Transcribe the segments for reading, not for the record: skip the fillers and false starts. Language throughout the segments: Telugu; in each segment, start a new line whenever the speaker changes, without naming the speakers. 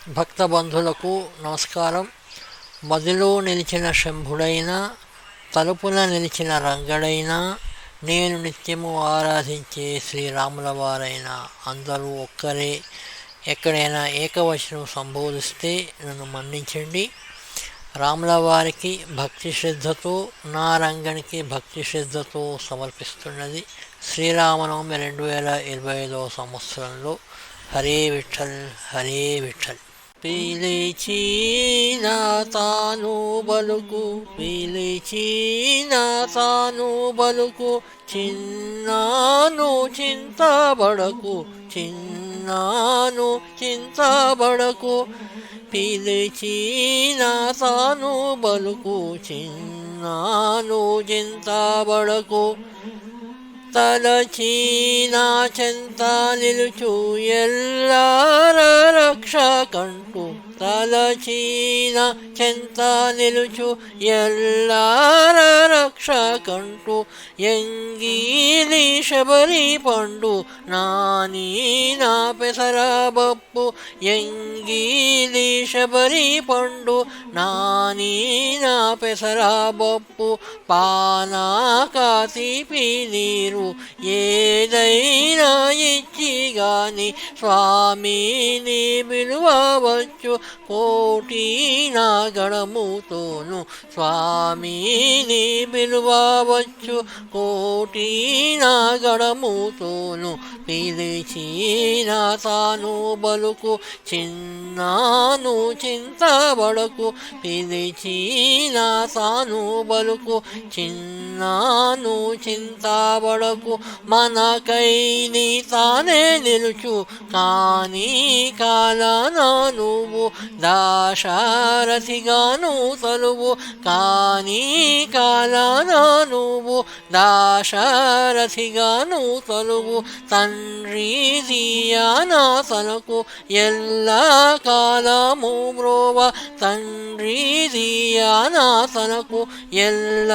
భక్తబంధులకు నమస్కారం. మదిలో నిలిచిన శంభుడైన, తలుపున నిలిచిన రంగడైన, నేను నిత్యము ఆరాధించే శ్రీరాముల వారైన అందరూ ఒక్కరే. ఎక్కడైనా ఏకవచనం సంబోధిస్తే నన్ను మన్నించండి. రాముల వారికి భక్తి శ్రద్ధతో, నా రంగనికి భక్తి శ్రద్ధతో సమర్పిస్తున్నది శ్రీరామనవమి 2025 సంవత్సరంలో. హరే విఠల్, హరే విఠల్. పిలిచిన తాను బలుకు, పిలిచిన తాను బలుకు, చిన్నాను చింతబడకు, చిన్నాను చింతబడకు. పిలిచిన తాను బలుకు, చిన్నాను చింతబడకు. తలచీనా చెంత నిలుచు ఎల్లార రక్ష కంటూ, తలచీన చెంత నిలుచు ఎల్లార రక్ష కంటూ. ఎంగీలి శబరి పండు నాని నా పెసర బప్పు, ఎంగీలి శబరి పండు నాని నా పెసర బప్పు. పానాకాతి నీరు ఏదైనా ఇచ్చి గాని స్వామిని పిలువవచ్చు, కోటి నా గణముతోను స్వామిని పిలువవచ్చు, కోటి నా గణముతోను. పిలిచిన తాను బలుకు, చిన్నాను చింతబడకు. పిలిచిన తాను బలుకు, చిన్నాను చింతబడకు. మనకై నీ తానే నిలుచు కానీ కాలాన నువ్వు దాశరథిగాను తలువు, కానీ కాలాన నువ్వు దాశరథిగాను తలువు. తండ్రి దియానా తనకు ఎల్ల కాలము బ్రోవ, తండ్రి దియానా తనకు ఎల్ల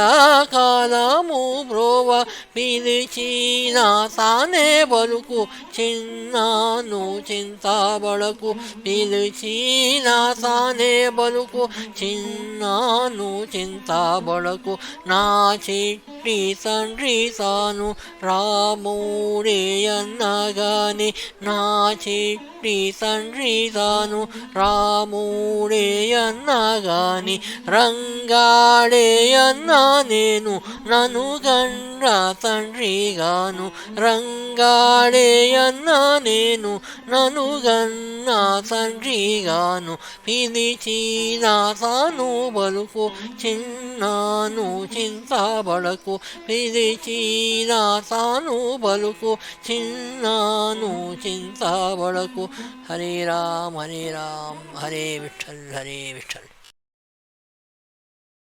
కాలము బ్రోవ. పిలిచిన తానే బలుకు, చిన్నాను చింతబడకు. పిలిచిన తానే బలుకు, చిన్నాను చింతబడకు. నా చిట్టి తండ్రి తాను రాముడే అన్నగాని, నా చిట్టి తండ్రి తాను రాముడే అన్నగాని. రంగాడే అన్నా నేను నన్ను గండ్ర తండ్రిగాను, రంగాడే అన్నా నేను నన్ను గన్న తండ్రిగాను. పిలిచిన తాను బలుకు, చిన్నాను చింతబడకు. పిలిచిన తాను బలుకు, చిన్నాను చింతబడకు. హరే రామ్, హరే రామ్, హరే విఠల్, హరే విఠల్.